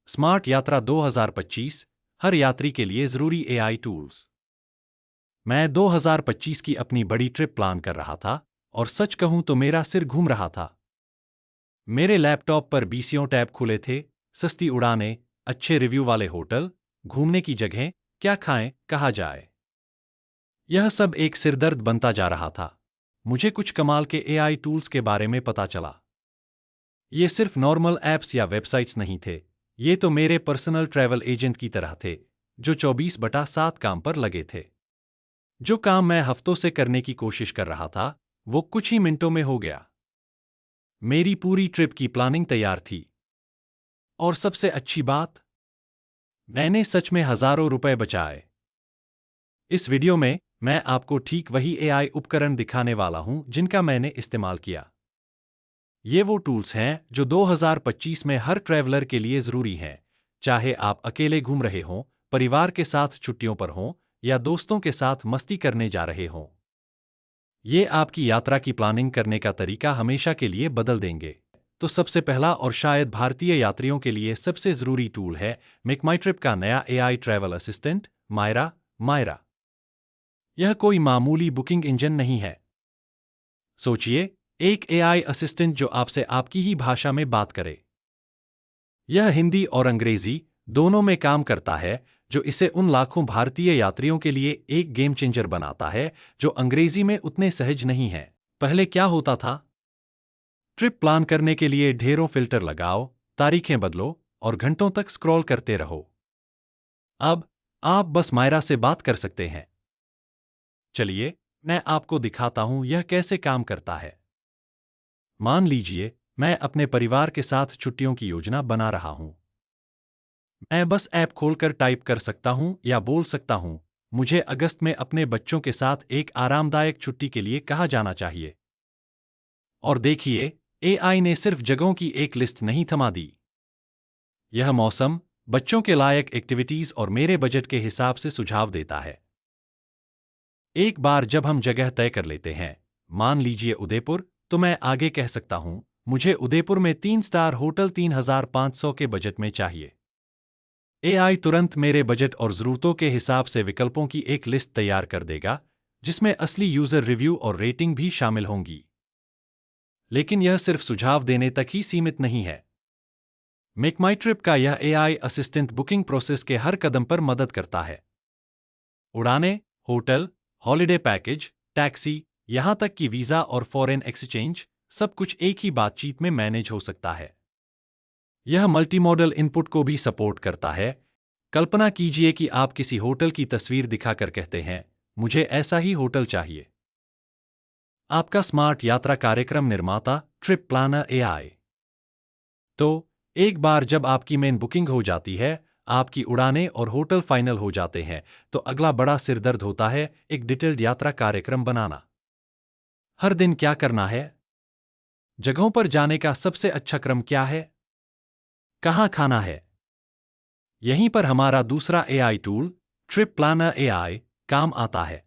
Smart यात्रा 2025, हर यात्री के लिए जरूरी एआई टूल्स। मैं 2025 की अपनी बड़ी ट्रिप प्लान कर रहा था और सच कहूं तो मेरा सिर घूम रहा था। मेरे लैपटॉप पर 20 टैब खुले थे, सस्ती उड़ानें, अच्छे रिव्यू वाले होटल, घूमने की जगहें, क्या खाएं, कहाँ जाए। यह सब एक सिरदर्द बनता जा रहा था। मुझे कुछ कमाल के एआई टूल्स के बारे में पता चला। ये सिर्फ नॉर्मल ऐप्स या वेबसाइट्स नहीं थे, ये तो मेरे पर्सनल ट्रैवल एजेंट की तरह थे, जो 24/7 काम पर लगे थे। जो काम मैं हफ्तों से करने की कोशिश कर रहा था, वो कुछ ही मिनटों में हो गया। मेरी पूरी ट्रिप की प्लानिंग तैयार थी। और सबसे अच्छी बात, मैंने सच में हजारों रुपए बचाए। इस वीडियो में मैं आपको ठीक वही एआई उपकरण दिखाने वाला हूं जिनका मैंने इस्तेमाल किया। ये वो टूल्स हैं जो 2025 में हर ट्रैवलर के लिए जरूरी हैं, चाहे आप अकेले घूम रहे हों, परिवार के साथ छुट्टियों पर हों या दोस्तों के साथ मस्ती करने जा रहे हों। ये आपकी यात्रा की प्लानिंग करने का तरीका हमेशा के लिए बदल देंगे। तो सबसे पहला और शायद भारतीय यात्रियों के लिए सबसे जरूरी टूल है मेक माई ट्रिप का नया AI travel assistant Myra. Myra यह कोई मामूली बुकिंग इंजन नहीं है। सोचिए, एक एआई असिस्टेंट जो आपसे आपकी ही भाषा में बात करे। यह हिंदी और अंग्रेजी दोनों में काम करता है, जो इसे उन लाखों भारतीय यात्रियों के लिए एक गेम चेंजर बनाता है जो अंग्रेजी में उतने सहज नहीं हैं। पहले क्या होता था? ट्रिप प्लान करने के लिए ढेरों फिल्टर लगाओ, तारीखें बदलो और घंटों तक स्क्रॉल करते रहो। अब आप बस मायरा से बात कर सकते हैं। चलिए, मैं आपको दिखाता हूं यह कैसे काम करता है। मान लीजिए, मैं अपने परिवार के साथ छुट्टियों की योजना बना रहा हूं। मैं बस ऐप खोलकर टाइप कर सकता हूं या बोल सकता हूं, मुझे अगस्त में अपने बच्चों के साथ एक आरामदायक छुट्टी के लिए कहाँ जाना चाहिए। और देखिए, एआई ने सिर्फ जगहों की एक लिस्ट नहीं थमा दी। यह मौसम, बच्चों के लायक एक्टिविटीज और मेरे बजट के हिसाब से सुझाव देता है। एक बार जब हम जगह तय कर लेते हैं, मान लीजिए उदयपुर, तो मैं आगे कह सकता हूं, मुझे उदयपुर में 3 स्टार होटल 3,500 के बजट में चाहिए। एआई तुरंत मेरे बजट और जरूरतों के हिसाब से विकल्पों की एक लिस्ट तैयार कर देगा, जिसमें असली यूजर रिव्यू और रेटिंग भी शामिल होंगी। लेकिन यह सिर्फ सुझाव देने तक ही सीमित नहीं है। मेक माई ट्रिप का यह एआई असिस्टेंट बुकिंग प्रोसेस के हर कदम पर मदद करता है। उड़ानें, होटल, हॉलिडे पैकेज, टैक्सी, यहां तक कि वीजा और फॉरेन एक्सचेंज, सब कुछ एक ही बातचीत में मैनेज हो सकता है। यह मल्टीमॉडल इनपुट को भी सपोर्ट करता है। कल्पना कीजिए कि आप किसी होटल की तस्वीर दिखाकर कहते हैं, मुझे ऐसा ही होटल चाहिए। आपका स्मार्ट यात्रा कार्यक्रम निर्माता, ट्रिप प्लानर एआई। तो एक बार जब आपकी मेन बुकिंग हो जाती है, आपकी उड़ानें और होटल फाइनल हो जाते हैं, तो अगला बड़ा सिरदर्द होता है एक डिटेल्ड यात्रा कार्यक्रम बनाना। हर दिन क्या करना है? जगहों पर जाने का सबसे अच्छा क्रम क्या है? कहाँ खाना है? यहीं पर हमारा दूसरा AI tool, Trip Planner AI, काम आता है।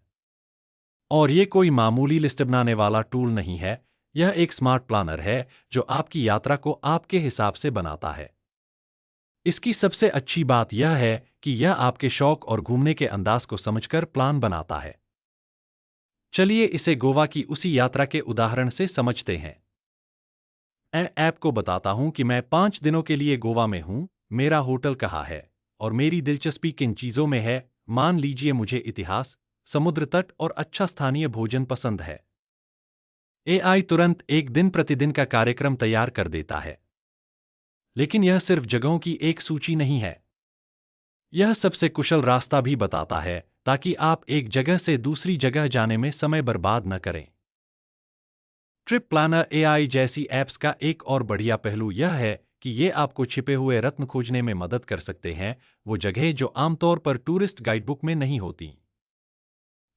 और ये कोई मामूली लिस्ट बनाने वाला टूल नहीं है, यह एक स्मार्ट प्लानर है जो आपकी यात्रा को आपके हिसाब से बनाता है। इसकी सबसे अच्छी बात यह है कि यह आपके शौक और घूमने के अंदाज को समझकर प्लान बनाता है। चलिए इसे गोवा की उसी यात्रा के उदाहरण से समझते हैं। मैं ऐप को बताता हूं कि मैं 5 दिनों के लिए गोवा में हूं, मेरा होटल कहाँ है और मेरी दिलचस्पी किन चीजों में है। मान लीजिए मुझे इतिहास, समुद्र तट और अच्छा स्थानीय भोजन पसंद है। एआई तुरंत एक दिन प्रतिदिन का कार्यक्रम तैयार कर देता है। लेकिन यह सिर्फ जगहों की एक सूची नहीं है। यह सबसे कुशल रास्ता भी बताता है ताकि आप एक जगह से दूसरी जगह जाने में समय बर्बाद न करें। ट्रिप प्लानर एआई जैसी ऐप्स का एक और बढ़िया पहलू यह है कि ये आपको छिपे हुए रत्न खोजने में मदद कर सकते हैं, वो जगह जो आमतौर पर टूरिस्ट गाइडबुक में नहीं होती।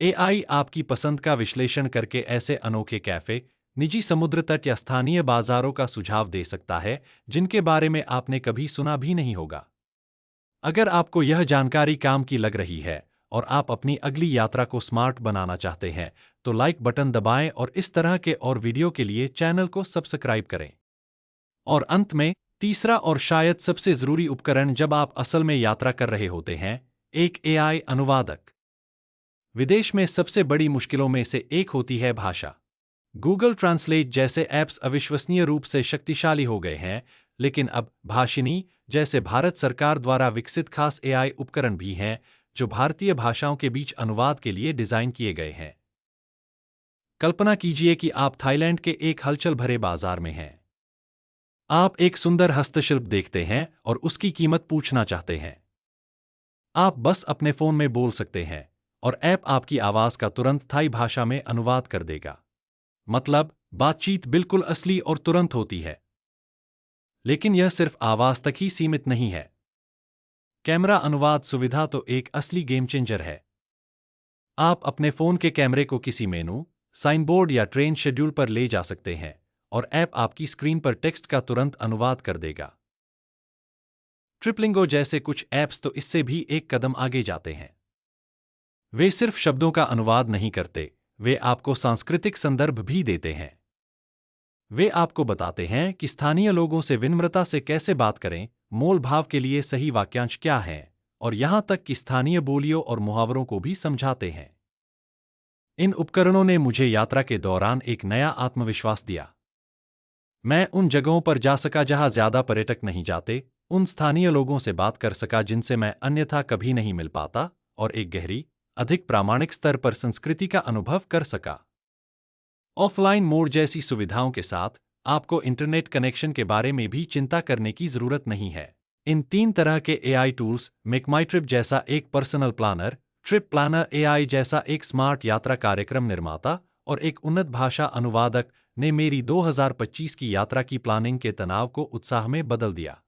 एआई आपकी पसंद का विश्लेषण करके ऐसे अनोखे कैफे, निजी समुद्र तट या स्थानीय बाजारों का सुझाव दे सकता है जिनके बारे में आपने कभी सुना भी नहीं होगा। अगर आपको यह जानकारी काम की लग रही है और आप अपनी अगली यात्रा को स्मार्ट बनाना चाहते हैं, तो लाइक बटन दबाएं और इस तरह के और वीडियो के लिए चैनल को सब्सक्राइब करें। और अंत में, तीसरा और शायद सबसे जरूरी उपकरण जब आप असल में यात्रा कर रहे होते हैं, एक एआई अनुवादक। विदेश में सबसे बड़ी मुश्किलों में से एक होती है भाषा। गूगल ट्रांसलेट जैसे ऐप्स अविश्वसनीय रूप से शक्तिशाली हो गए हैं, लेकिन अब भाषिनी जैसे भारत सरकार द्वारा विकसित खास एआई उपकरण भी हैं जो भारतीय भाषाओं के बीच अनुवाद के लिए डिजाइन किए गए हैं। कल्पना कीजिए कि आप थाईलैंड के एक हलचल भरे बाजार में हैं। आप एक सुंदर हस्तशिल्प देखते हैं और उसकी कीमत पूछना चाहते हैं। आप बस अपने फोन में बोल सकते हैं और ऐप आपकी आवाज का तुरंत थाई भाषा में अनुवाद कर देगा। मतलब, बातचीत बिल्कुल असली और तुरंत होती है। लेकिन यह सिर्फ आवाज तक ही सीमित नहीं है। कैमरा अनुवाद सुविधा तो एक असली गेम चेंजर है। आप अपने फोन के कैमरे को किसी मेनू, साइनबोर्ड या ट्रेन शेड्यूल पर ले जा सकते हैं और ऐप आपकी स्क्रीन पर टेक्स्ट का तुरंत अनुवाद कर देगा। ट्रिपलिंगो जैसे कुछ ऐप्स तो इससे भी एक कदम आगे जाते हैं। वे सिर्फ शब्दों का अनुवाद नहीं करते, वे आपको सांस्कृतिक संदर्भ भी देते हैं। वे आपको बताते हैं कि स्थानीय लोगों से विनम्रता से कैसे बात करें, मोल भाव के लिए सही वाक्यांश क्या हैं, और यहां तक कि स्थानीय बोलियों और मुहावरों को भी समझाते हैं। इन उपकरणों ने मुझे यात्रा के दौरान एक नया आत्मविश्वास दिया। मैं उन जगहों पर जा सका जहां ज्यादा पर्यटक नहीं जाते, उन स्थानीय लोगों से बात कर सका जिनसे मैं अन्यथा कभी नहीं मिल पाता, और एक गहरी, अधिक प्रामाणिक स्तर पर संस्कृति का अनुभव कर सका। ऑफलाइन मोड जैसी सुविधाओं के साथ आपको इंटरनेट कनेक्शन के बारे में भी चिंता करने की जरूरत नहीं है। इन 3 तरह के AI tools, MakeMyTrip जैसा एक personal planner, Trip Planner AI जैसा एक स्मार्ट यात्रा कार्यक्रम निर्माता और एक उन्नत भाषा अनुवादक, ने मेरी 2025 की यात्रा की प्लानिंग के तनाव को उत्साह में बदल दिया।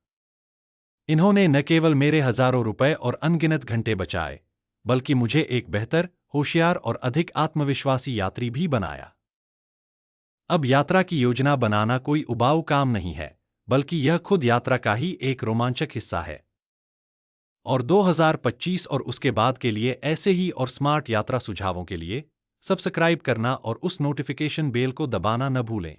इन्होंने न केवल मेरे हजारों रुपए और अनगिनत घंटे बचाए, बल्कि मुझे एक बेहतर, होशियार और अधिक आत्मविश्वासी यात्री भी बनाया। अब यात्रा की योजना बनाना कोई उबाऊ काम नहीं है, बल्कि यह खुद यात्रा का ही एक रोमांचक हिस्सा है। और 2025 और उसके बाद के लिए ऐसे ही और स्मार्ट यात्रा सुझावों के लिए सब्सक्राइब करना और उस नोटिफिकेशन बेल को दबाना न भूलें।